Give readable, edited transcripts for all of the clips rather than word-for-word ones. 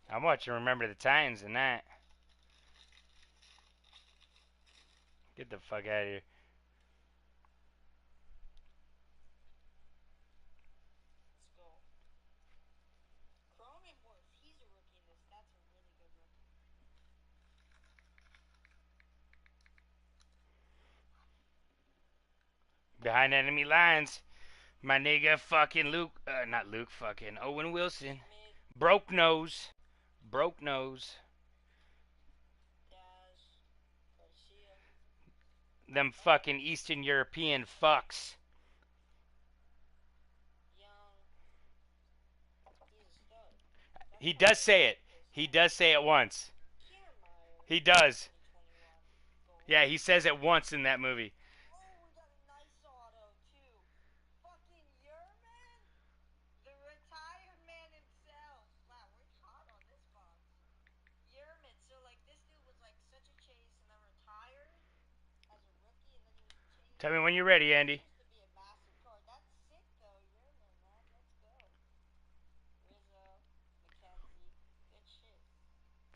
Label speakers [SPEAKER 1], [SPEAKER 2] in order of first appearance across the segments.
[SPEAKER 1] I'm watching Remember the Titans and that. Get the fuck out of here.
[SPEAKER 2] Let's go. Cronenworth, he's a rookie in this. That's a really good rookie.
[SPEAKER 1] Behind enemy lines. My nigga fucking Luke, not Luke, fucking Owen Wilson.
[SPEAKER 2] Mid,
[SPEAKER 1] Broke nose. Broke nose.
[SPEAKER 2] Daz, Garcia.
[SPEAKER 1] Them fucking Eastern European fucks.
[SPEAKER 2] Young. He's a stud.
[SPEAKER 1] He does say it. He does say it once.
[SPEAKER 2] Kiermaier.
[SPEAKER 1] He does.
[SPEAKER 2] 2021 goal.
[SPEAKER 1] Yeah, he says it once in that movie.
[SPEAKER 2] Oh, we got a nice auto, too. Fucking Yerman? The retired man himself. Wow, we're hot on this box. Yerman, so like this dude was like such a chase and then retired as a rookie and then he was chased.
[SPEAKER 1] Tell me when you're ready, Andy.
[SPEAKER 2] Used to be a massive card. That's sick though, Yerman, man. Let's go. Rizzo, McKenzie, good shit.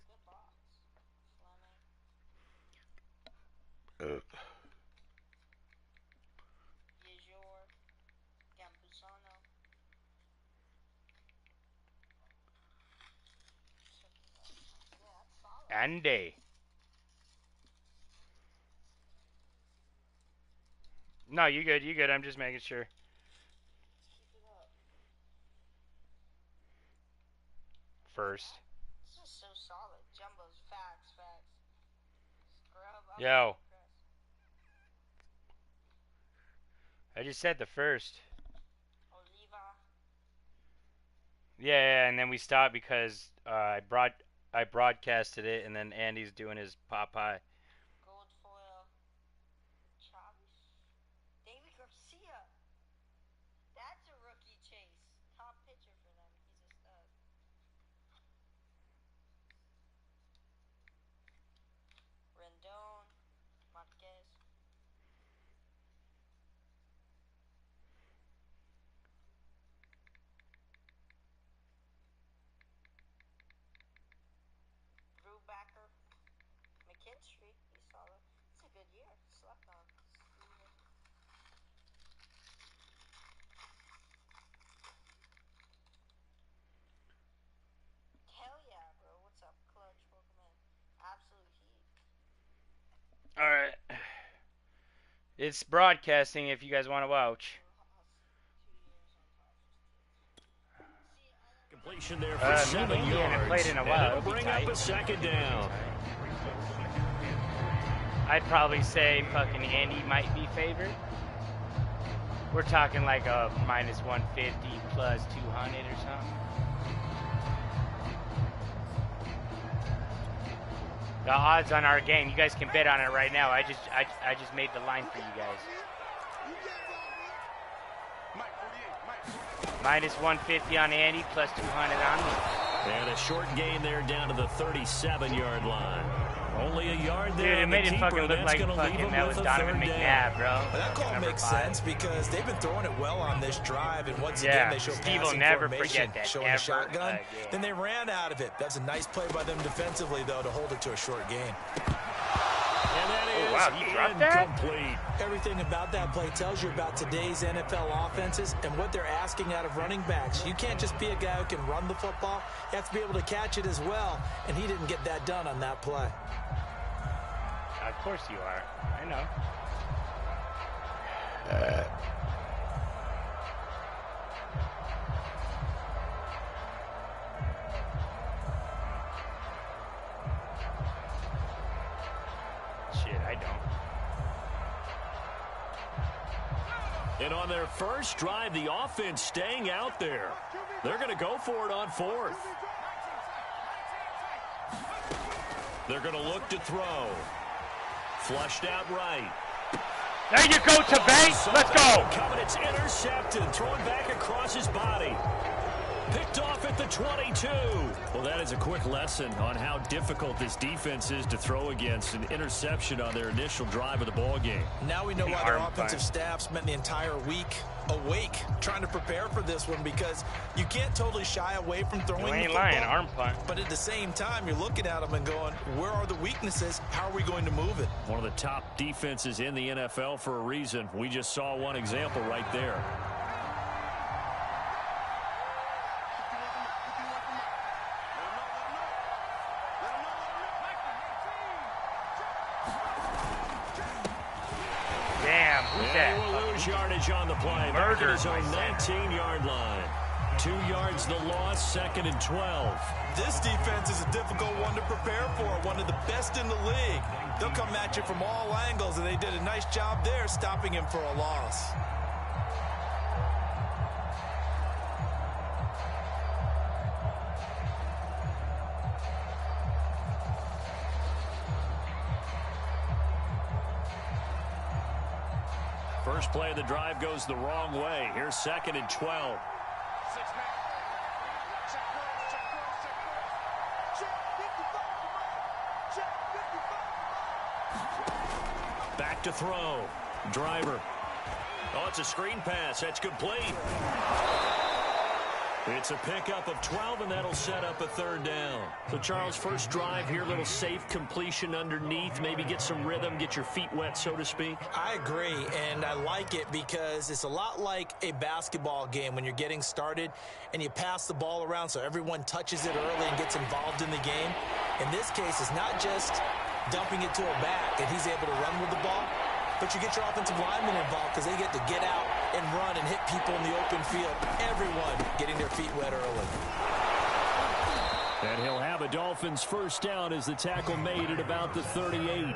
[SPEAKER 2] Good box. Fleming. Yejor, Campusano. Yeah, that's solid.
[SPEAKER 1] Andy. No, you good. You good. I'm just making sure.
[SPEAKER 2] Let's keep it up.
[SPEAKER 1] First.
[SPEAKER 2] This is so solid. Jumbo's facts. Scrub. I'm
[SPEAKER 1] Yo.
[SPEAKER 2] impressed.
[SPEAKER 1] I just said the first.
[SPEAKER 2] Oliva.
[SPEAKER 1] Yeah, and then we stopped because I broadcasted it, and then Andy's doing his Popeye.
[SPEAKER 2] Gold foil. Chavez. David Garcia. That's a rookie chase. Top pitcher for them. He's a stud. Rendon. Marquez. Brubaker. McKinstry. He's solid. It's a good year. Slept on. Hell yeah, bro. What's up, Clutch? Welcome in. Absolute heat.
[SPEAKER 1] Alright. It's broadcasting if you guys want to watch.
[SPEAKER 2] 2 years on top. See, I don't
[SPEAKER 3] Completion there for 7
[SPEAKER 1] he
[SPEAKER 3] yards.
[SPEAKER 1] hadn't played in a
[SPEAKER 3] And
[SPEAKER 1] while.
[SPEAKER 3] it'll
[SPEAKER 1] It'll be
[SPEAKER 3] bring up
[SPEAKER 1] tight.
[SPEAKER 3] a second down.
[SPEAKER 1] I'd probably say fucking Andy might be favored. We're talking like a minus 150 plus 200 or something. The odds on our game, you guys can bet on it right now. I just made the line for you guys. Minus 150 on Andy, plus 200 on me.
[SPEAKER 3] And a short gain there down to the 37-yard line. Only a yard
[SPEAKER 1] Dude,
[SPEAKER 3] there.
[SPEAKER 1] it
[SPEAKER 3] on
[SPEAKER 1] made
[SPEAKER 3] the
[SPEAKER 1] it fucking
[SPEAKER 3] keeper.
[SPEAKER 1] look
[SPEAKER 3] That's
[SPEAKER 1] like
[SPEAKER 3] gonna leave
[SPEAKER 1] fucking
[SPEAKER 3] him
[SPEAKER 1] that
[SPEAKER 3] with
[SPEAKER 1] was
[SPEAKER 3] a
[SPEAKER 1] Donovan
[SPEAKER 3] third
[SPEAKER 1] McNabb,
[SPEAKER 3] down.
[SPEAKER 1] bro.
[SPEAKER 4] Well, that call
[SPEAKER 1] Number
[SPEAKER 4] makes
[SPEAKER 1] 5.
[SPEAKER 4] sense because they've been throwing it well on this drive, and once
[SPEAKER 1] Yeah,
[SPEAKER 4] again they show
[SPEAKER 1] Steve will
[SPEAKER 4] passing
[SPEAKER 1] never
[SPEAKER 4] formation,
[SPEAKER 1] forget that,
[SPEAKER 4] showing
[SPEAKER 1] ever
[SPEAKER 4] a shotgun.
[SPEAKER 1] again.
[SPEAKER 4] Then they ran out of it. That's a nice play by them defensively, though, to hold it to a short gain.
[SPEAKER 3] And that is
[SPEAKER 1] wow, he dropped that?
[SPEAKER 3] incomplete.
[SPEAKER 4] Everything about that play tells you about today's NFL offenses and what they're asking out of running backs. You can't just be a guy who can run the football. You have to be able to catch it as well, and he didn't get that done on that play.
[SPEAKER 1] Of course you are. I know. Shit, I don't.
[SPEAKER 3] And on their first drive, the offense staying out there. They're going to go for it on 4th. They're going to look to throw. Flushed out right.
[SPEAKER 1] There you go, Tavay. Let's go.
[SPEAKER 3] Coming, it's intercepted. Throwing back across his body. Picked off at the 22. Well, that is a quick lesson on how difficult this defense is to throw against. An interception on their initial drive of the ball game.
[SPEAKER 4] Now we know why their offensive staff spent the entire week awake trying to prepare for this one, because you can't totally shy away from throwing the football.
[SPEAKER 1] Lying, arm punt.
[SPEAKER 4] But at the same time, you're looking at them and going, where are the weaknesses? How are we going to move it?
[SPEAKER 3] One of the top defenses in the NFL for a reason. We just saw one example right there.
[SPEAKER 1] Damn, who's that?
[SPEAKER 3] They will lose yardage on the play.
[SPEAKER 1] Murdered
[SPEAKER 3] his own
[SPEAKER 1] my
[SPEAKER 3] 19-yard line. 2 yards the loss, 2nd and 12.
[SPEAKER 4] This defense is a difficult one to prepare for, one of the best in the league. They'll come at you from all angles, and they did a nice job there stopping him for a loss.
[SPEAKER 3] First play of the drive goes the wrong way. Here's 2nd and 12. Back to throw. Driver. Oh, it's a screen pass. That's complete. It's a pickup of 12, and that'll set up a 3rd down. So, Charles, first drive here, little safe completion underneath. Maybe get some rhythm, get your feet wet, so to speak.
[SPEAKER 4] I agree, and I like it because it's a lot like a basketball game when you're getting started and you pass the ball around so everyone touches it early and gets involved in the game. In this case, it's not just dumping it to a back and he's able to run with the ball, but you get your offensive linemen involved because they get to get out and run and hit people in the open field. Everyone getting their feet wet early.
[SPEAKER 3] And he'll have a Dolphins first down as the tackle made at about the 38.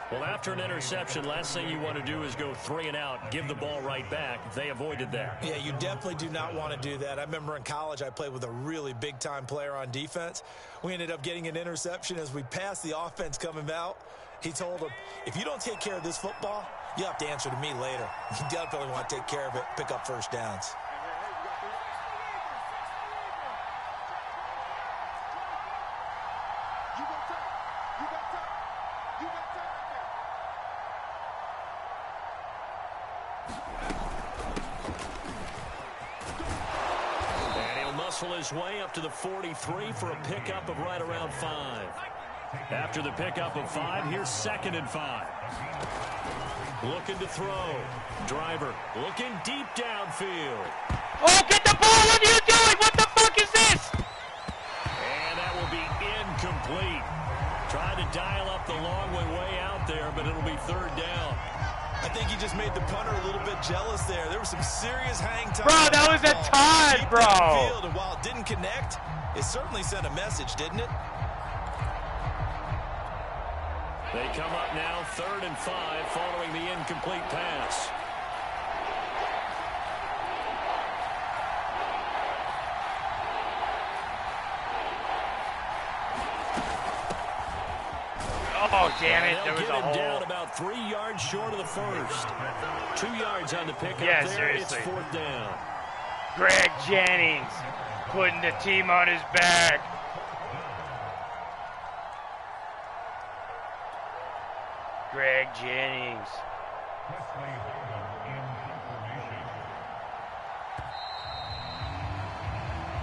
[SPEAKER 3] Well, after an interception, last thing you want to do is go 3 and out, give the ball right back. They avoided that.
[SPEAKER 4] Yeah, you definitely do not want to do that. I remember in college I played with a really big-time player on defense. We ended up getting an interception as we passed the offense coming out. He told him, if you don't take care of this football, you have to answer to me later. You definitely want to take care of it, pick up first downs.
[SPEAKER 3] And he'll muscle his way up to the 43 for a pickup of right around 5. After the pickup of 5, here's 2nd and 5. Looking to throw. Driver looking deep downfield.
[SPEAKER 1] Oh, get the ball! What are you doing? What the fuck is this?
[SPEAKER 3] And that will be incomplete. Trying to dial up the long way out there, but it'll be 3rd down.
[SPEAKER 4] I think he just made the punter a little bit jealous there. There was some serious hang time.
[SPEAKER 1] Bro, that was a tie,
[SPEAKER 4] Deep
[SPEAKER 1] bro.
[SPEAKER 4] downfield, and while it didn't connect, it certainly sent a message, didn't it?
[SPEAKER 3] They come up now 3rd and 5 following the incomplete pass.
[SPEAKER 1] Oh, damn it. There was
[SPEAKER 3] Get
[SPEAKER 1] a
[SPEAKER 3] him
[SPEAKER 1] hole.
[SPEAKER 3] down about 3 yards short of the first. 2 yards on the pickup
[SPEAKER 1] Yeah,
[SPEAKER 3] there.
[SPEAKER 1] seriously.
[SPEAKER 3] It's 4th down.
[SPEAKER 1] Greg Jennings putting the team on his back. Greg Jennings.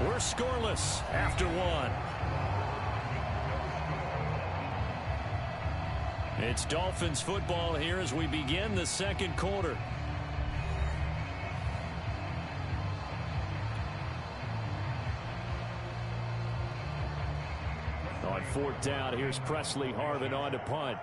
[SPEAKER 3] We're scoreless after 1. It's Dolphins football here as we begin the 2nd quarter. On 4th down, here's Presley Harvin on to punt.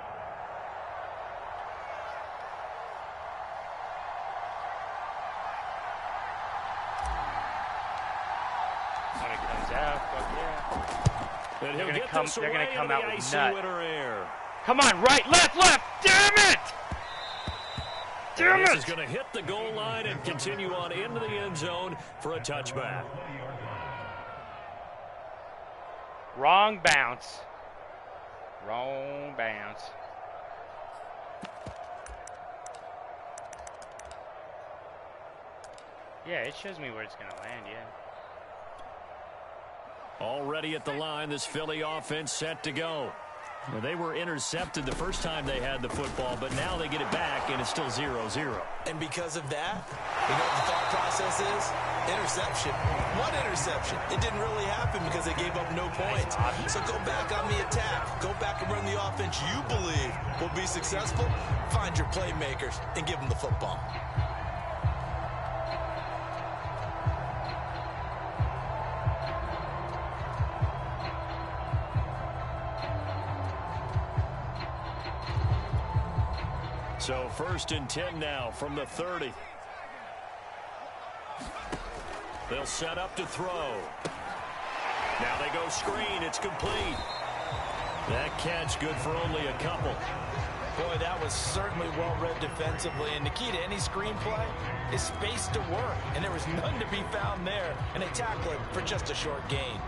[SPEAKER 1] When it comes out, fuck yeah.
[SPEAKER 3] And
[SPEAKER 1] They're
[SPEAKER 3] he'll
[SPEAKER 1] gonna
[SPEAKER 3] get
[SPEAKER 1] come-
[SPEAKER 3] this
[SPEAKER 1] they're gonna
[SPEAKER 3] away
[SPEAKER 1] come
[SPEAKER 3] into
[SPEAKER 1] out
[SPEAKER 3] the
[SPEAKER 1] with
[SPEAKER 3] icy
[SPEAKER 1] nut.
[SPEAKER 3] winter air.
[SPEAKER 1] Come on, right, left, damn it! Damn
[SPEAKER 3] This
[SPEAKER 1] it!
[SPEAKER 3] is going to hit the goal line and continue on into the end zone for a touchback.
[SPEAKER 1] Wrong bounce. Wrong bounce. Yeah, it shows me where it's going to land, yeah.
[SPEAKER 3] Already at the line, this Philly offense set to go. Well, they were intercepted the first time they had the football, but now they get it back, and it's still 0-0.
[SPEAKER 4] And because of that, you know what the thought process is? Interception. What interception? It didn't really happen because they gave up no points. So go back on the attack. Go back and run the offense you believe will be successful. Find your playmakers and give them the football.
[SPEAKER 3] So 1st and 10 now from the 30. They'll set up to throw. Now they go screen. It's complete. That catch good for only a couple.
[SPEAKER 4] Boy, that was certainly well-read defensively. And the key to any screenplay is space to work. And there was none to be found there. And they tackle it for just a short gain.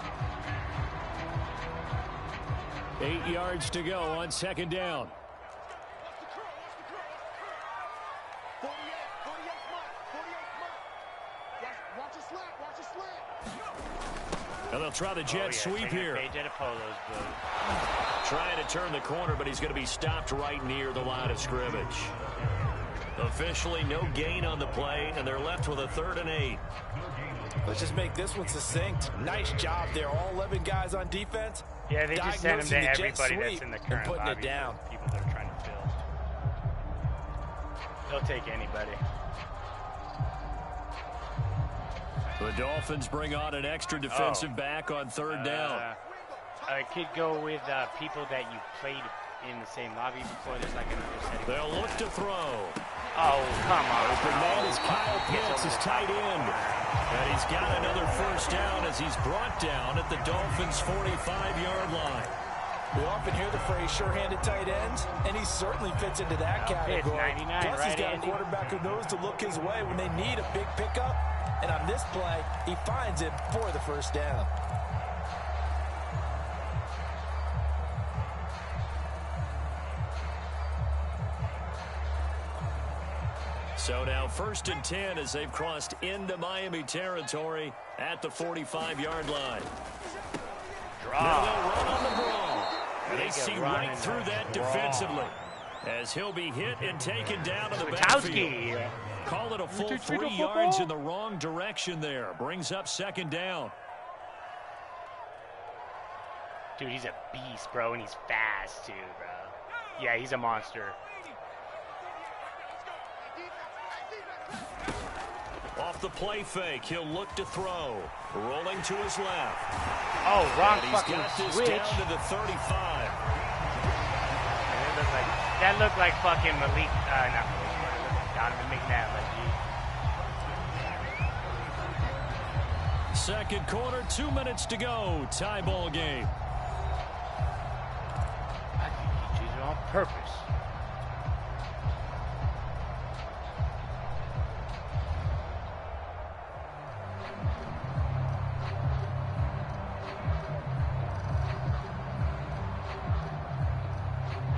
[SPEAKER 3] 8 yards to go on 2nd down. And they'll try the jet sweep here. Trying to turn the corner, but he's going to be stopped right near the line of scrimmage. Officially no gain on the play, and they're left with a 3rd and 8.
[SPEAKER 4] Let's just make this one succinct. Nice job there. All 11 guys on defense.
[SPEAKER 1] Yeah, they just sent him to everybody that's in the current
[SPEAKER 4] putting
[SPEAKER 1] lobby.
[SPEAKER 4] It down.
[SPEAKER 1] People that are trying to fill. They'll take anybody.
[SPEAKER 3] The Dolphins bring on an extra defensive back on 3rd down.
[SPEAKER 1] It could go with people that you played in the same lobby before. There's like another setting.
[SPEAKER 3] They'll look to throw.
[SPEAKER 1] Oh, come on.
[SPEAKER 3] Open man is Kyle Pitts, his tight end. And he's got another 1st down as he's brought down at the Dolphins' 45-yard line.
[SPEAKER 4] We often hear the phrase sure-handed tight ends, and he certainly fits into that category.
[SPEAKER 1] 99,
[SPEAKER 4] Plus,
[SPEAKER 1] right,
[SPEAKER 4] he's got
[SPEAKER 1] Andy?
[SPEAKER 4] a quarterback who knows to look his way when they need a big pickup. And on this play, he finds it for the 1st down.
[SPEAKER 3] So now 1st and 10 as they've crossed into Miami territory at the 45-yard line. Now they'll run on the brawl. And they see right through that defensively as he'll be hit and taken down to the backfield. Call it a full 3 yards in the wrong direction there. Brings up 2nd down.
[SPEAKER 1] Dude, he's a beast, bro, and he's fast, too, bro. Yeah, he's a monster.
[SPEAKER 3] Off the play fake, he'll look to throw. Rolling to his left.
[SPEAKER 1] Oh, wrong
[SPEAKER 3] and
[SPEAKER 1] fucking
[SPEAKER 3] he's got this
[SPEAKER 1] switch.
[SPEAKER 3] down to the 35.
[SPEAKER 1] That looked like fucking Malik, not Malik, Donovan McNabb, like,
[SPEAKER 3] Second quarter, 2 minutes to go. Tie ball game.
[SPEAKER 1] I think he did it on purpose.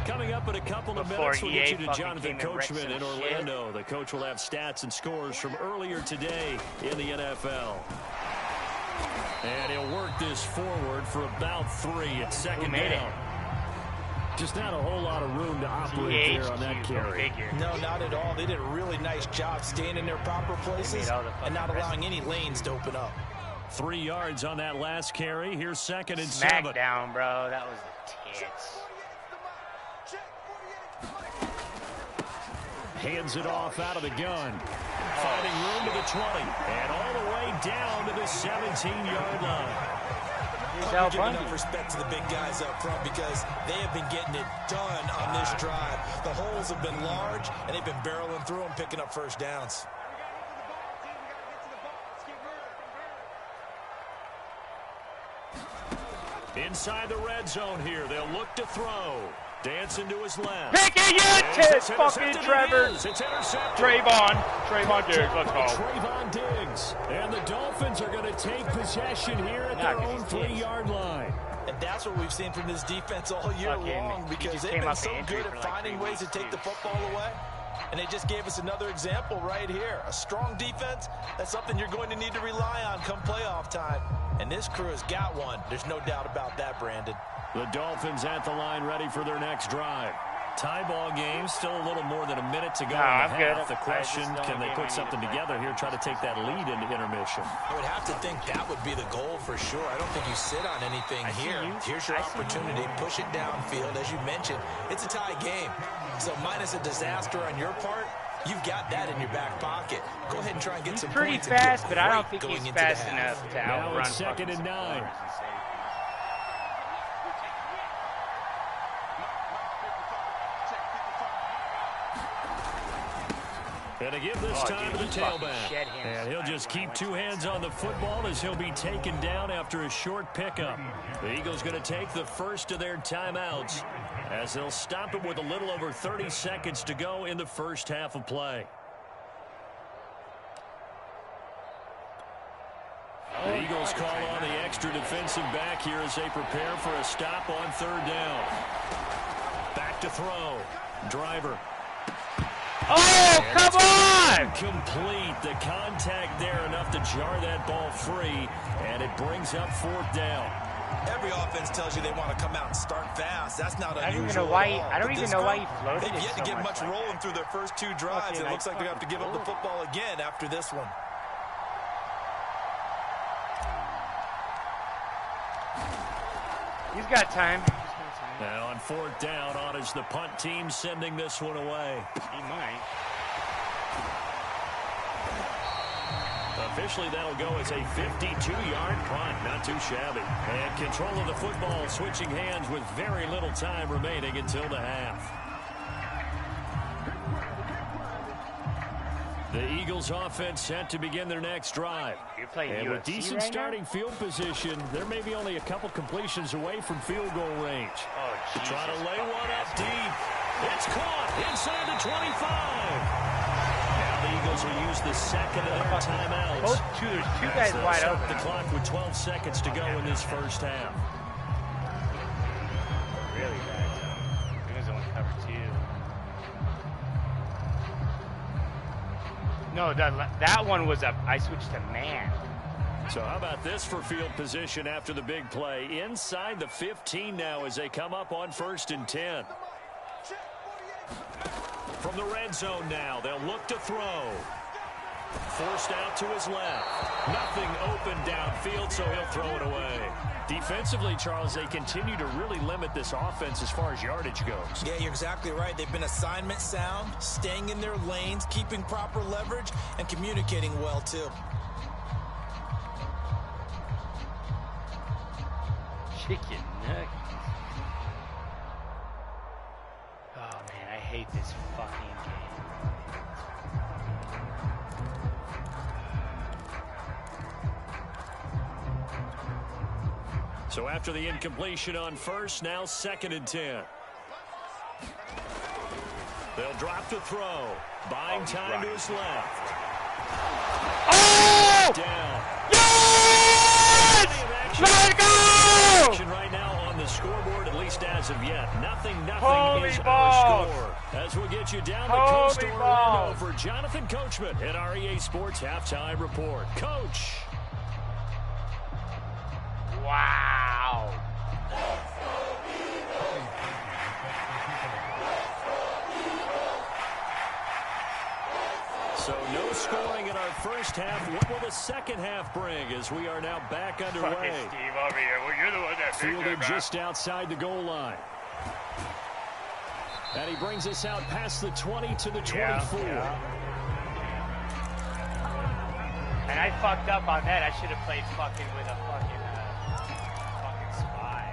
[SPEAKER 3] Coming up in a couple of
[SPEAKER 1] Before
[SPEAKER 3] minutes, we'll
[SPEAKER 1] EA
[SPEAKER 3] get you to
[SPEAKER 1] fucking
[SPEAKER 3] Jonathan
[SPEAKER 1] came and wrecked
[SPEAKER 3] Coachman in
[SPEAKER 1] some
[SPEAKER 3] Orlando. The coach will have stats and scores from earlier today in the NFL. And he'll work this forward for about 3 at 2nd down.
[SPEAKER 5] Just not a whole lot of room to operate there on that carry.
[SPEAKER 4] No, not at all. They did a really nice job staying in their proper places and not allowing any lanes to open up.
[SPEAKER 3] 3 yards on that last carry. Here's 2nd and 7.
[SPEAKER 1] Smackdown, bro. That was the tits.
[SPEAKER 3] Hands it off out of the gun. Finding room to the 20. And all the way down to the 17-yard line.
[SPEAKER 4] I'm giving enough respect to the big guys up front because they have been getting it done on this drive. The holes have been large, and they've been barreling through them, picking up 1st downs.
[SPEAKER 3] Inside the red zone here. They'll look to throw. Dancing to his left.
[SPEAKER 1] Pick it, yes, fucking Trevor.
[SPEAKER 3] It's intercepted.
[SPEAKER 1] Trayvon Diggs, let's go.
[SPEAKER 3] Trayvon Diggs. And the Dolphins are going to take possession here at their own 3-yard line.
[SPEAKER 4] And that's what we've seen from this defense all year long because they've been so good at finding ways to take the football away. And they just gave us another example right here. A strong defense, that's something you're going to need to rely on come playoff time. And this crew has got one. There's no doubt about that, Brandon.
[SPEAKER 3] The Dolphins at the line ready for their next drive. Tie ball game, still a little more than a minute to go in the half. The question, can they put something together here, try to take that lead into intermission?
[SPEAKER 4] I would have to think that would be the goal for sure. I don't think you sit on anything here. Here's your opportunity. Push it downfield. As you mentioned, it's a tie game. So minus a disaster on your part, you've got that in your back pocket. Go ahead and try and get some points.
[SPEAKER 1] He's pretty fast, but I don't think he's fast enough to outrun.
[SPEAKER 3] Now it's 2nd and 9. And to give this time to the tailback. And he'll just keep two hands on the football as he'll be taken down after a short pickup. The Eagles going to take the first of their timeouts as they'll stop it with a little over 30 seconds to go in the first half of play. The Eagles call on the extra defensive back here as they prepare for a stop on 3rd down. Back to throw. Driver.
[SPEAKER 1] Oh, come on!
[SPEAKER 3] Complete. The contact there enough to jar that ball free, and it brings up 4th down.
[SPEAKER 4] Every offense tells you they want to come out and start fast. That's not unusual.
[SPEAKER 1] I don't even know why he floated it.
[SPEAKER 4] They've yet to get much rolling through their first 2 drives. It looks like they have to give up the football again after this one.
[SPEAKER 1] He's got time.
[SPEAKER 3] Now on 4th down, on is the punt team sending this one away.
[SPEAKER 1] He might.
[SPEAKER 3] Officially, that'll go as a 52-yard punt. Not too shabby. And control of the football switching hands with very little time remaining until the half. The Eagles offense set to begin their next drive.
[SPEAKER 1] You're playing
[SPEAKER 3] and with decent starting field position, there may be only a couple completions away from field goal range.
[SPEAKER 1] Oh, Jesus.
[SPEAKER 3] Try to lay one up deep. It's caught inside the 25. Now the Eagles will use the second of their timeouts.
[SPEAKER 1] There's 2 guys wide open.
[SPEAKER 3] The clock with 12 seconds to go in this first half.
[SPEAKER 1] Really bad. He was only cover 2. No, that one was up. I switched to man.
[SPEAKER 3] So how about this for field position after the big play? Inside the 15 now as they come up on 1st and 10. From the red zone now, they'll look to throw. Forced out to his left. Nothing open downfield, so he'll throw it away. Defensively, Charles, they continue to really limit this offense as far as yardage goes.
[SPEAKER 4] Yeah, you're exactly right. They've been assignment sound, staying in their lanes, keeping proper leverage, and communicating well, too.
[SPEAKER 1] Chicken nuggets. Oh, man, I hate this fucking game.
[SPEAKER 3] So after the incompletion on 1st, now 2nd and 10. They'll drop to throw. Buying time to his left.
[SPEAKER 1] Oh!
[SPEAKER 3] Down.
[SPEAKER 1] Yes! Let go!
[SPEAKER 3] Action right now on the scoreboard, at least as of yet. Nothing
[SPEAKER 1] Holy
[SPEAKER 3] is
[SPEAKER 1] balls.
[SPEAKER 3] our score. As we'll get you down the
[SPEAKER 1] Holy
[SPEAKER 3] coast to Orlando
[SPEAKER 1] balls.
[SPEAKER 3] for Jonathan Coachman at our EA Sports Halftime Report. Coach.
[SPEAKER 1] Wow.
[SPEAKER 3] So no scoring in our first half. What will the second half bring as we are now back underway?
[SPEAKER 1] Fucking Steve over here. Well, you're the one that
[SPEAKER 3] Fielded just outside the goal line. And he brings us out past the 20 to the 24.
[SPEAKER 1] Yeah. And I fucked up on that. I should have played fucking with a fucking spy.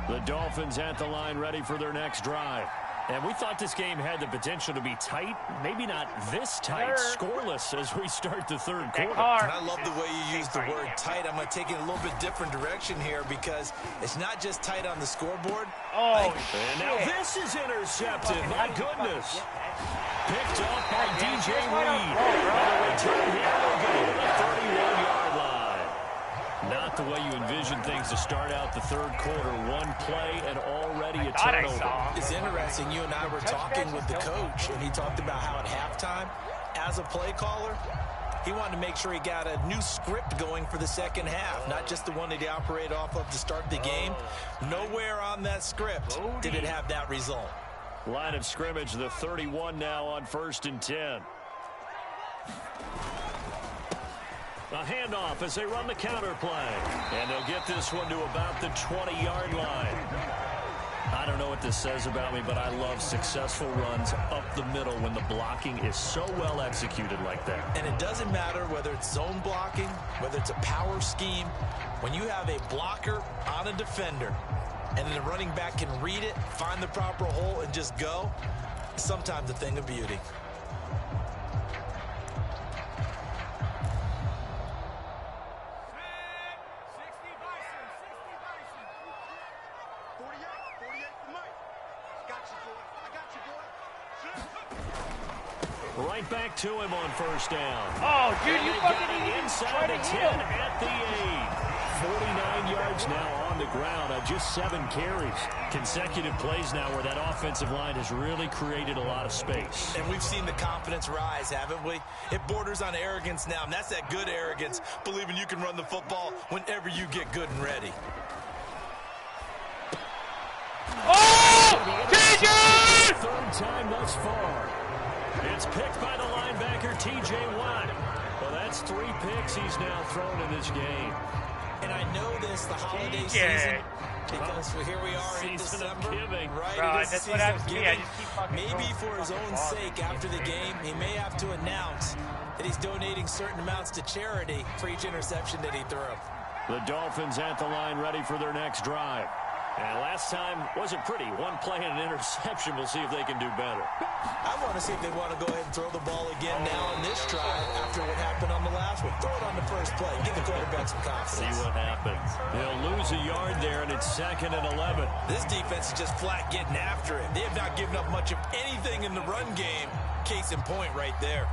[SPEAKER 3] The Dolphins at the line ready for their next drive. And we thought this game had the potential to be tight. Maybe not this tight, scoreless as we start the 3rd quarter.
[SPEAKER 4] And I love the way you use the word tight. I'm going to take it a little bit different direction here because it's not just tight on the scoreboard.
[SPEAKER 1] Oh,
[SPEAKER 3] and now this is intercepted. My goodness. Picked off by DJ Reed. And a return here will go to the 31-yard line. the way you envision things to start out the third quarter. One play and already a turnover.
[SPEAKER 4] It's interesting. You and I were talking with the coach, and he talked about how at halftime, as a play caller, he wanted to make sure he got a new script going for the second half, not just the one that he operated off of to start the game. Nowhere on that script did it have that result.
[SPEAKER 3] Line of scrimmage, the 31 now on 1st and 10. A handoff as they run the counter play. And they'll get this one to about the 20-yard line. I don't know what this says about me, but I love successful runs up the middle when the blocking is so well executed like that.
[SPEAKER 4] And it doesn't matter whether it's zone blocking, whether it's a power scheme. When you have a blocker on a defender, and then the running back can read it, find the proper hole, and just go, it's sometimes a thing of beauty.
[SPEAKER 3] Right back to him on 1st down.
[SPEAKER 1] Oh, dude,
[SPEAKER 3] and
[SPEAKER 1] you fucking
[SPEAKER 3] it inside the 10 at the 8. 49 yards now on the ground on just 7 carries. Consecutive plays now where that offensive line has really created a lot of space.
[SPEAKER 4] And we've seen the confidence rise, haven't we? It borders on arrogance now, and that's that good arrogance, believing you can run the football whenever you get good and ready.
[SPEAKER 1] Oh! TJ!
[SPEAKER 3] Third time thus far. It's picked by the linebacker, T.J. Watt. Well, that's 3 picks he's now thrown in this game.
[SPEAKER 4] And I know this, the holiday season, because here we are in December. Right,
[SPEAKER 1] Bro,
[SPEAKER 4] it is
[SPEAKER 1] that's
[SPEAKER 4] the
[SPEAKER 1] what
[SPEAKER 4] season
[SPEAKER 1] happens
[SPEAKER 4] of
[SPEAKER 1] to me.
[SPEAKER 4] giving.
[SPEAKER 1] I just keep fucking
[SPEAKER 4] Maybe for his own sake, after the game, he may have to announce that he's donating certain amounts to charity for each interception that he threw.
[SPEAKER 3] The Dolphins at the line ready for their next drive. And last time wasn't pretty. 1 play and an interception. We'll see if they can do better.
[SPEAKER 4] I want to see if they want to go ahead and throw the ball again now on this drive after what happened on the last one. Throw it on the first play. Give the quarterback some confidence.
[SPEAKER 3] See what happens. They'll lose a yard there, and it's 2nd and 11.
[SPEAKER 4] This defense is just flat getting after it. They have not given up much of anything in the run game. Case in point right there.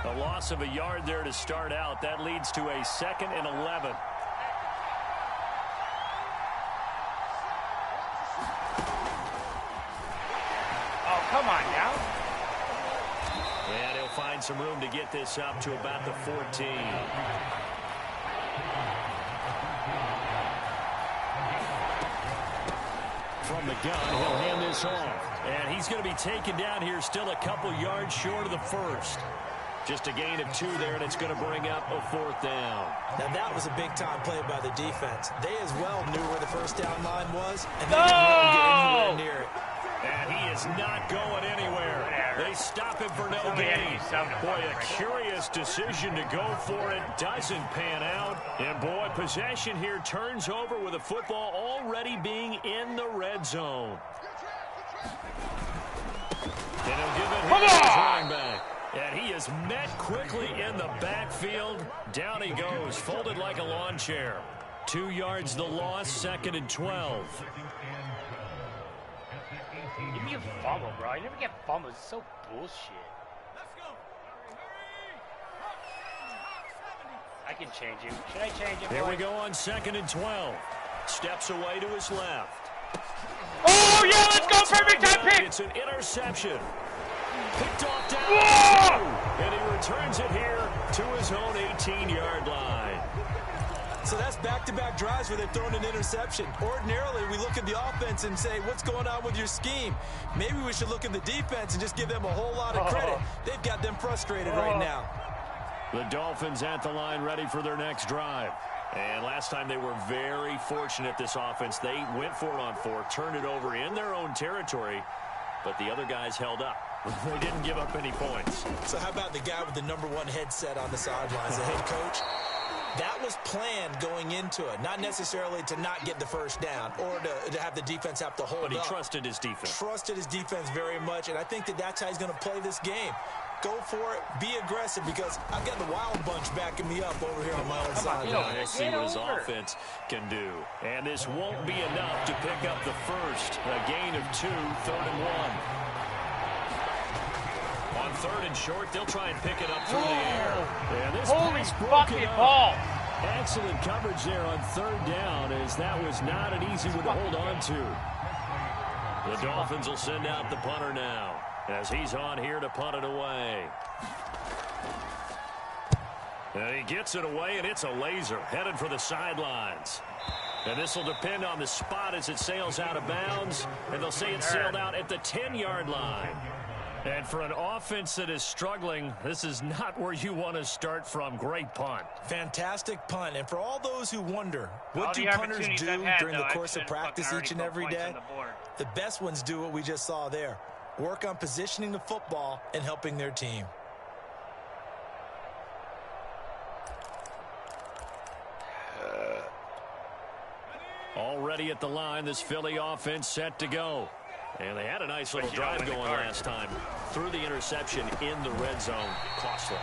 [SPEAKER 3] A loss of a yard there to start out. That leads to a 2nd and 11.
[SPEAKER 1] Oh, come on now.
[SPEAKER 3] And he'll find some room to get this up to about the 14. From the gun, he'll hand this off. And he's going to be taken down here still a couple yards short of the first. Just a gain of 2 there, and it's going to bring up a 4th down.
[SPEAKER 4] Now, that was a big-time play by the defense. They as well knew where the first down line was, and they didn't let him get anywhere near it.
[SPEAKER 3] And he is not going anywhere. They stop him for no gain. Boy, a curious decision to go for it. Doesn't pan out. And, boy, possession here turns over with the football already being in the red zone. And he'll give it here to his running back. And he is met quickly in the backfield. Down he goes, folded like a lawn chair. 2 yards the loss, 2nd and 12.
[SPEAKER 1] Give me a fumble, bro. I never get fumbles. It's so bullshit. I can change it. Should I change it?
[SPEAKER 3] Here we go on 2nd and 12. Steps away to his left.
[SPEAKER 1] Oh, yeah, let's go. Perfect time pick.
[SPEAKER 3] It's an interception. Picked off down.
[SPEAKER 1] Whoa!
[SPEAKER 3] And he returns it here to his own 18-yard line.
[SPEAKER 4] So that's back-to-back drives where they've thrown an interception. Ordinarily, we look at the offense and say, what's going on with your scheme? Maybe we should look at the defense and just give them a whole lot of credit. They've got them frustrated right now.
[SPEAKER 3] The Dolphins at the line ready for their next drive. And last time they were very fortunate, this offense. They went for it on 4, turned it over in their own territory, but the other guys held up. They didn't give up any points.
[SPEAKER 4] So how about the guy with the #1 headset on the sidelines, the head coach? That was planned going into it, not necessarily to not get the first down or to have the defense have to hold up.
[SPEAKER 3] But he trusted his defense.
[SPEAKER 4] Trusted his defense very much, and I think that's how he's going to play this game. go for it, be aggressive, because I've got the wild bunch backing me up over here on my own side.
[SPEAKER 3] We'll see what his offense can do. And this won't be enough to pick up the first. A gain of 2, 3rd and 1. On 3rd and short, they'll try and pick it up through the air. And this
[SPEAKER 1] holy fucking ball.
[SPEAKER 5] Excellent coverage there on 3rd down, as that was not an easy one to hold on to.
[SPEAKER 3] The Dolphins will send out the punter now, as he's on here to punt it away. And he gets it away, and it's a laser headed for the sidelines. And this will depend on the spot as it sails out of bounds, and they'll say it sailed out at the 10-yard line. And for an offense that is struggling, this is not where you want to start from. Great punt.
[SPEAKER 4] Fantastic punt. And for all those who wonder, what do punters do during the course of practice each and every day? The best ones do what we just saw there. Work on positioning the football and helping their team.
[SPEAKER 3] Already at the line, this Philly offense set to go. And they had a nice little drive going last time. Threw the interception in the red zone. Costly.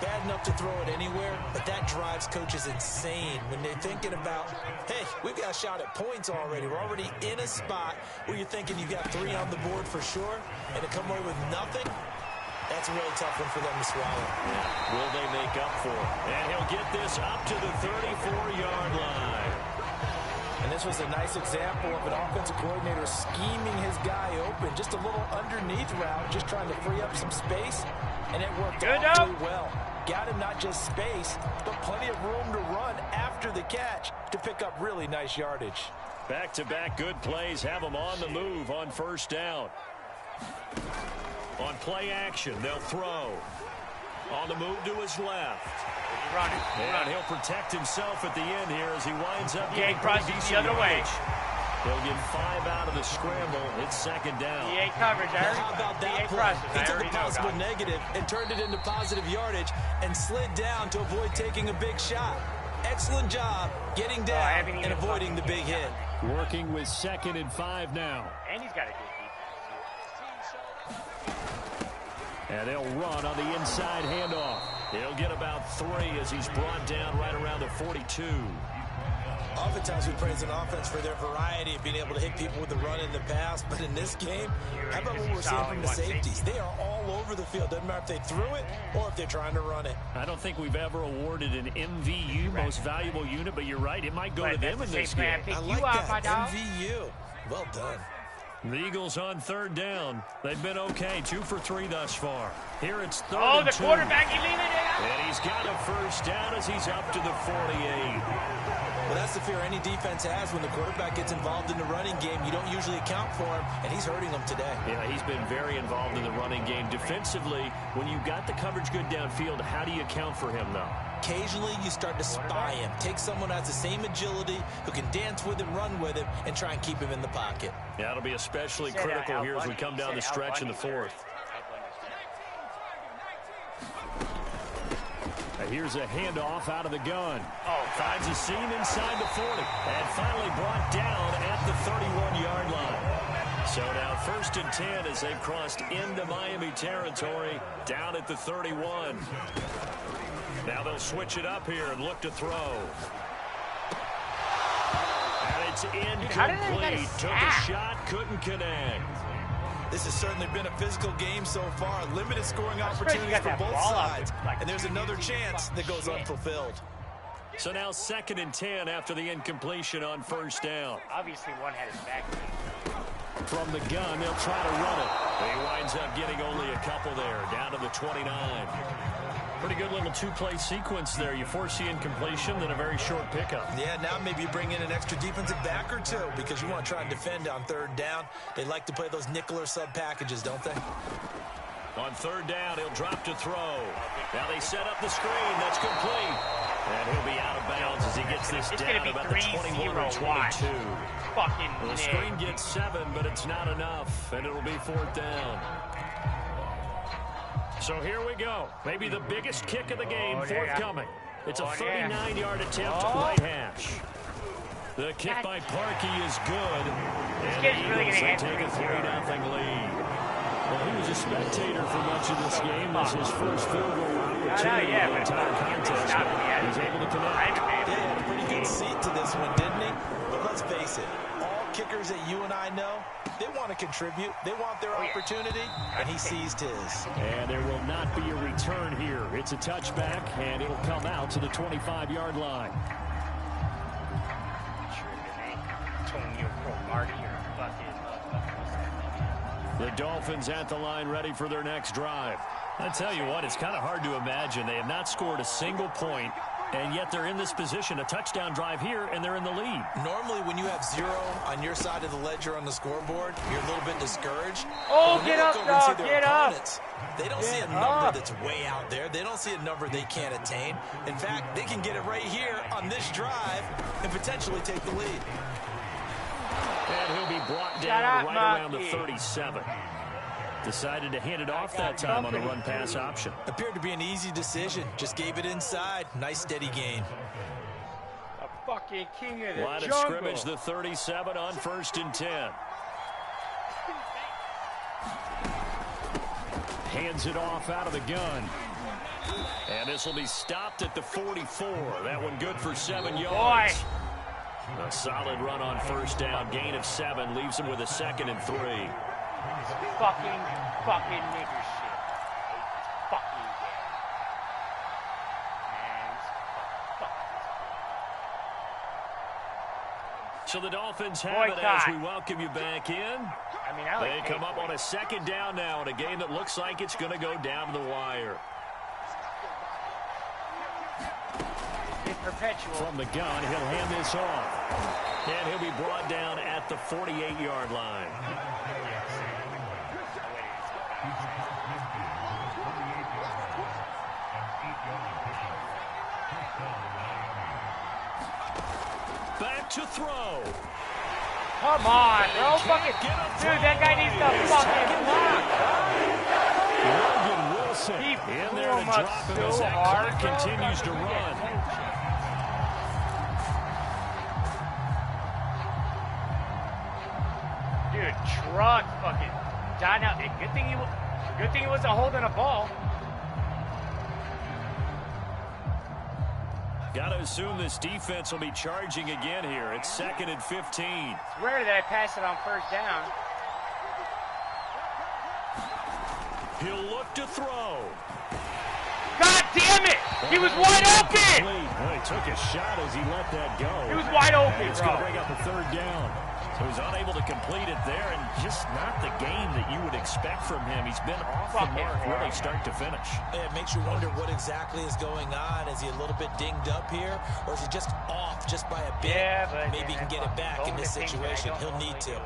[SPEAKER 4] Bad enough to throw it anywhere, but that drives coaches insane when they're thinking about, hey, we've got a shot at points already. We're already in a spot where you're thinking you got 3 on the board for sure, and to come away with nothing, that's a really tough one for them to swallow.
[SPEAKER 3] Yeah. Will they make up for it? And he'll get this up to the 34-yard line.
[SPEAKER 4] And this was a nice example of an offensive coordinator scheming his guy open. Just a little underneath route, just trying to free up some space. And it worked awfully well. Got him not just space, but plenty of room to run after the catch to pick up really nice yardage.
[SPEAKER 3] Back-to-back good plays have them on the move on 1st down. On play action, they'll throw. On the move to his left. And he'll protect himself at the end here as he winds up getting pretty decent
[SPEAKER 1] the other way.
[SPEAKER 3] He'll get 5 out of the scramble. It's 2nd down.
[SPEAKER 1] DA coverage.
[SPEAKER 4] How about that play? He took a possible negative and turned it into positive yardage and slid down to avoid taking a big shot. Excellent job getting down and avoiding the big hit.
[SPEAKER 5] Working with 2nd and 5 now.
[SPEAKER 1] And he's got a good defense.
[SPEAKER 5] And they'll run on the inside handoff.
[SPEAKER 3] He'll get about 3 as he's brought down right around the 42.
[SPEAKER 4] Oftentimes we praise an offense for their variety of being able to hit people with the run in the pass, but in this game, how about what we're seeing from the safeties? They are all over the field. Doesn't matter if they threw it or if they're trying to run it.
[SPEAKER 5] I don't think we've ever awarded an MVU, most valuable unit, but you're right, it might go to them in this game.
[SPEAKER 4] I like that, MVU. Well done.
[SPEAKER 3] The Eagles on 3rd down. They've been okay, 2 for 3 thus far. Here it's 3rd
[SPEAKER 1] Oh,
[SPEAKER 3] and
[SPEAKER 1] the
[SPEAKER 3] 2.
[SPEAKER 1] quarterback, he leaving it out.
[SPEAKER 3] And he's got a 1st down as he's up to the 48.
[SPEAKER 4] Well, that's the fear any defense has when the quarterback gets involved in the running game. You don't usually account for him, and he's hurting them today.
[SPEAKER 3] Yeah, he's been very involved in the running game. Defensively, when you've got the coverage good downfield, how do you account for him, though?
[SPEAKER 4] Occasionally, you start to spy him. Take someone who has the same agility, who can dance with him, run with him, and try and keep him in the pocket.
[SPEAKER 3] Yeah, it'll be especially critical here as we come down the stretch in the 4th.
[SPEAKER 5] Here's a handoff out of the gun.
[SPEAKER 3] Finds a seam inside the 40. And finally brought down at the 31-yard line. So now 1st and 10 as they've crossed into Miami territory down at the 31. Now they'll switch it up here and look to throw. And it's incomplete. Took a shot, couldn't connect.
[SPEAKER 4] This has certainly been a physical game so far. Limited scoring opportunities for both sides. And there's another chance that goes unfulfilled.
[SPEAKER 3] So now 2nd and 10 after the incompletion on 1st down.
[SPEAKER 1] Obviously, one had his back.
[SPEAKER 5] From the gun, they'll try to run it.
[SPEAKER 3] He winds up getting only a couple there, down to the 29. Pretty good little 2-play sequence there. You force the incompletion, then a very short pickup.
[SPEAKER 4] Yeah, now maybe you bring in an extra defensive back or 2 because you want to try and defend on 3rd down. They like to play those nickel or sub packages, don't they?
[SPEAKER 3] On 3rd down, he'll drop to throw. Now they set up the screen. That's complete. And he'll be out of bounds as he gets this down about the 21 or 22.
[SPEAKER 1] Fucking
[SPEAKER 3] the screen gets 7, but it's not enough, and it'll be 4th down. So here we go. Maybe the biggest kick of the game forthcoming. It's a 39-yard attempt right hash. The kick by Parkey is good.
[SPEAKER 1] This kid's really going to
[SPEAKER 3] take a 3-0 lead.
[SPEAKER 5] Well, he was a spectator for much of this game. This is his first field goal opportunity in the entire contest. He's able to connect.
[SPEAKER 4] Yeah, he had a pretty good seat to this one, didn't he? But let's face it, all kickers that you and I know, they want to contribute. They want their opportunity, and he seized his.
[SPEAKER 5] And there will not be a return here. It's a touchback, and it'll come out to the 25-yard line. The Dolphins at the line, ready for their next drive. I tell you what, it's kind of hard to imagine. They have not scored a single point, and yet they're in this position, a touchdown drive here, and they're in the lead.
[SPEAKER 4] Normally, when you have 0 on your side of the ledger on the scoreboard, you're a little bit discouraged.
[SPEAKER 1] Oh, get up, dog, get up.
[SPEAKER 4] They don't see a number that's way out there. They don't see a number they can't attain. In fact, they can get it right here on this drive and potentially take the lead.
[SPEAKER 5] And he'll be brought down right around the 37. Decided to hand it off that time on the run-pass option.
[SPEAKER 4] Appeared to be an easy decision. Just gave it inside. Nice, steady gain.
[SPEAKER 1] A fucking king of the
[SPEAKER 5] Line of scrimmage, the 37 on 1st and 10. Hands it off out of the gun. And this will be stopped at the 44. That one good for 7 yards.
[SPEAKER 1] Boy.
[SPEAKER 5] A solid run on 1st down. Gain of 7 leaves him with a 2nd and 3.
[SPEAKER 1] Fucking nigger shit. Fucking
[SPEAKER 5] So the Dolphins have it as we welcome you back in. They come up on a 2nd down now in a game that looks like it's going to go down to the wire.
[SPEAKER 1] Perpetual.
[SPEAKER 5] From the gun, he'll hand this off. And he'll be brought down at the 48-yard line. Back to throw.
[SPEAKER 1] Come on, bro. Fucking, dude, that guy needs to fucking block.
[SPEAKER 5] Logan Wilson
[SPEAKER 1] He
[SPEAKER 5] in there to drop him as that clock continues to run.
[SPEAKER 1] Dude, truck fucking died out. Good thing he wasn't holding a ball.
[SPEAKER 5] Got to assume this defense will be charging again here. It's 2nd and 15.
[SPEAKER 1] It's rare that I pass it on 1st down.
[SPEAKER 5] He'll look to throw.
[SPEAKER 1] God damn it! He was wide open!
[SPEAKER 5] Well, he took a shot as he let that go.
[SPEAKER 1] He was wide open,
[SPEAKER 5] It's going to bring up a 3rd down. So he's unable to complete it there, and just not the game that you would expect from him. He's been off the mark really start to finish.
[SPEAKER 4] It makes you wonder what exactly is going on. Is he a little bit dinged up here, or is he just off just by a bit?
[SPEAKER 1] Yeah, but
[SPEAKER 4] maybe he can get it back in this situation. He'll need to.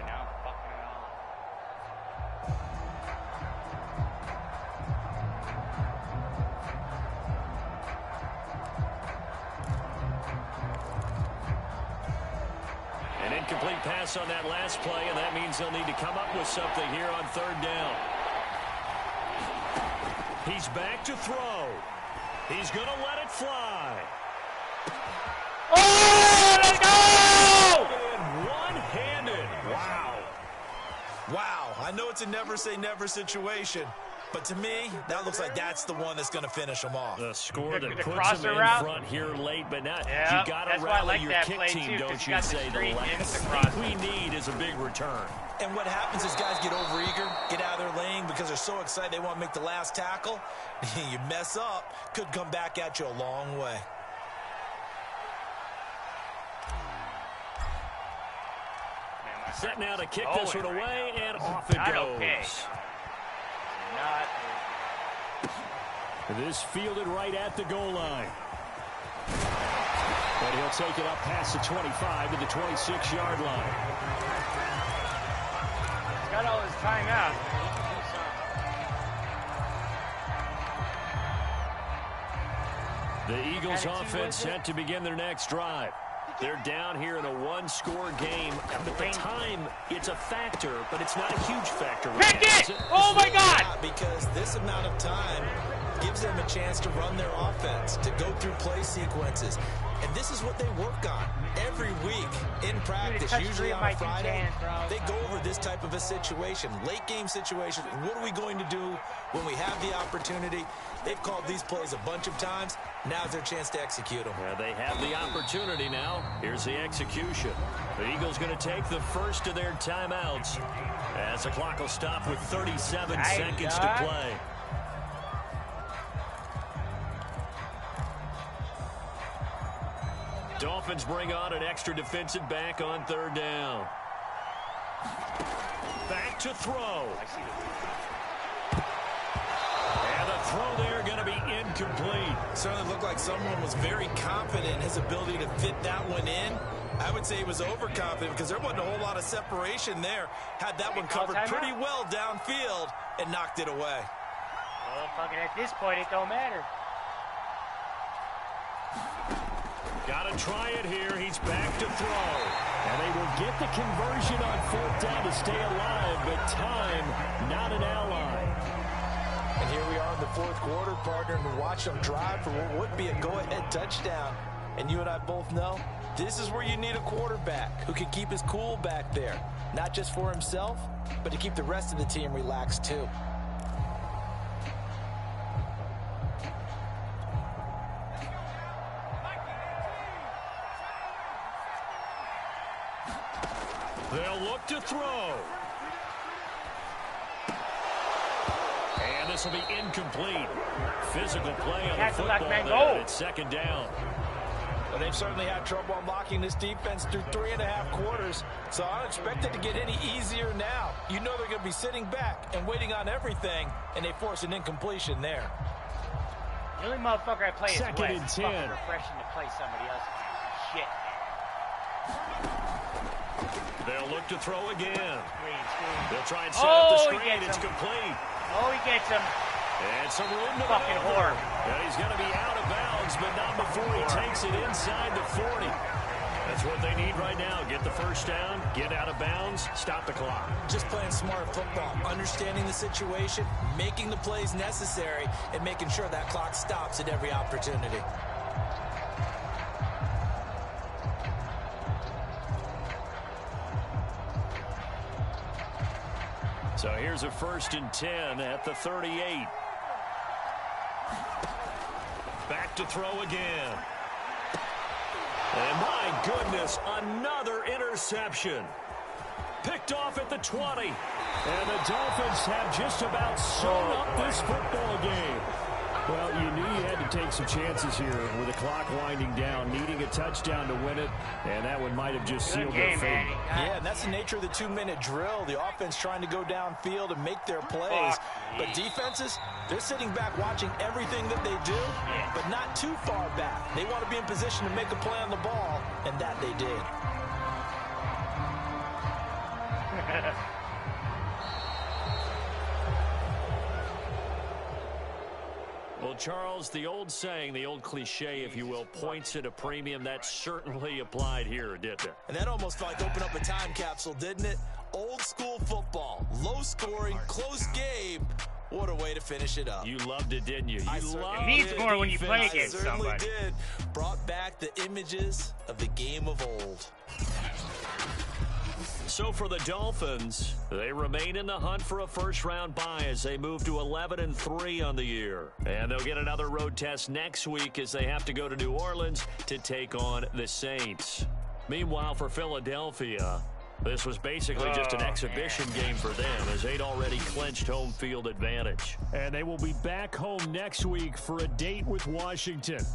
[SPEAKER 5] Incomplete pass on that last play, and that means they'll need to come up with something here on 3rd down. He's back to throw. He's going to let it fly.
[SPEAKER 1] Oh, let's go!
[SPEAKER 5] And one-handed. Wow.
[SPEAKER 4] Wow. I know it's a never-say-never situation, but to me, that looks like that's the one that's going to finish them off.
[SPEAKER 5] The score that
[SPEAKER 1] the
[SPEAKER 5] puts them in
[SPEAKER 1] route?
[SPEAKER 5] front here late, but not.
[SPEAKER 1] Yeah,
[SPEAKER 5] you got to
[SPEAKER 1] rally
[SPEAKER 5] rally your kick team,
[SPEAKER 1] too,
[SPEAKER 5] don't
[SPEAKER 1] you
[SPEAKER 5] you say? The last thing we need is a big return.
[SPEAKER 4] And what happens is guys get overeager, get out of their lane because they're so excited they want to make the last tackle. You mess up, could come back at you a long way.
[SPEAKER 5] Set now to kick this one away, and off it goes.
[SPEAKER 1] Okay.
[SPEAKER 5] This fielded right at the goal line. And he'll take it up past the 25 to the 26-yard line.
[SPEAKER 1] He's got all his time out.
[SPEAKER 5] The Eagles offense set to begin their next drive. They're down here in a one-score game. At the time, it's a factor, but it's not a huge factor.
[SPEAKER 1] Pick it! Oh, my God!
[SPEAKER 4] Because this amount of time, gives them a chance to run their offense, to go through play sequences. And this is what they work on every week in practice, usually on a Friday. They go over this type of a situation, late game situation. What are we going to do when we have the opportunity? They've called these plays a bunch of times. Now's their chance to execute them.
[SPEAKER 5] Yeah, they have the opportunity now. Here's the execution. The Eagles going to take the first of their timeouts as the clock will stop with 37 seconds to play. Dolphins bring on an extra defensive back on third down. Back to throw. And the throw there going to be incomplete.
[SPEAKER 4] Certainly looked like someone was very confident in his ability to fit that one in. I would say he was overconfident because there wasn't a whole lot of separation there. Had that one covered pretty well downfield and knocked it away.
[SPEAKER 1] Well, fucking at this point, it don't matter.
[SPEAKER 5] Got to try it here. He's back to throw. And they will get the conversion on fourth down to stay alive, but time, not an ally.
[SPEAKER 4] And here we are in the fourth quarter, partner, and watch them drive for what would be a go-ahead touchdown. And you and I both know this is where you need a quarterback who can keep his cool back there. Not just for himself, but to keep the rest of the team relaxed too.
[SPEAKER 5] They'll look to throw. And this will be incomplete. Physical play on the football there. It's second down.
[SPEAKER 4] Well, they've certainly had trouble unlocking this defense through 3.5 quarters, so I don't expect it to get any easier now. You know they're going to be sitting back and waiting on everything, and they force an incompletion there.
[SPEAKER 1] The only motherfucker I play is
[SPEAKER 5] Second and 10.
[SPEAKER 1] It's fucking refreshing to play somebody else's shit.
[SPEAKER 5] They'll look to throw again.
[SPEAKER 1] Screen.
[SPEAKER 5] They'll try and set up the screen. It's
[SPEAKER 1] him.
[SPEAKER 5] complete.
[SPEAKER 1] Oh, he gets him.
[SPEAKER 5] And some room to
[SPEAKER 1] fucking whore.
[SPEAKER 5] And he's going to be out of bounds, but not before he takes it inside the 40. That's what they need right now. Get the first down, get out of bounds, stop the clock.
[SPEAKER 4] Just playing smart football, understanding the situation, making the plays necessary, and making sure that clock stops at every opportunity.
[SPEAKER 5] So here's a 1st and 10 at the 38. Back to throw again. And my goodness, another interception. Picked off at the 20. And the Dolphins have just about sewn up this football game. Well, you knew you had to take some chances here with the clock winding down, needing a touchdown to win it, and that one might have just sealed their fate.
[SPEAKER 4] Yeah, and that's the nature of the 2-minute drill. The offense trying to go downfield and make their plays. But defenses, they're sitting back watching everything that they do, but not too far back. They want to be in position to make a play on the ball, and that they did.
[SPEAKER 5] Well, Charles, the old saying, the old cliche, if you will, points at a premium. That certainly applied here, didn't it?
[SPEAKER 4] And that almost felt like open up a time capsule, didn't it? Old school football, low scoring, close game. What a way to finish it up.
[SPEAKER 5] You loved it, didn't you?
[SPEAKER 1] It needs more when you play against somebody.
[SPEAKER 4] I certainly did. Brought back the images of the game of old.
[SPEAKER 5] So for the Dolphins, they remain in the hunt for a first-round bye as they move to 11-3 on the year. And they'll get another road test next week as they have to go to New Orleans to take on the Saints. Meanwhile, for Philadelphia, this was basically just an exhibition game for them as they'd already clinched home field advantage. And they will be back home next week for a date with Washington.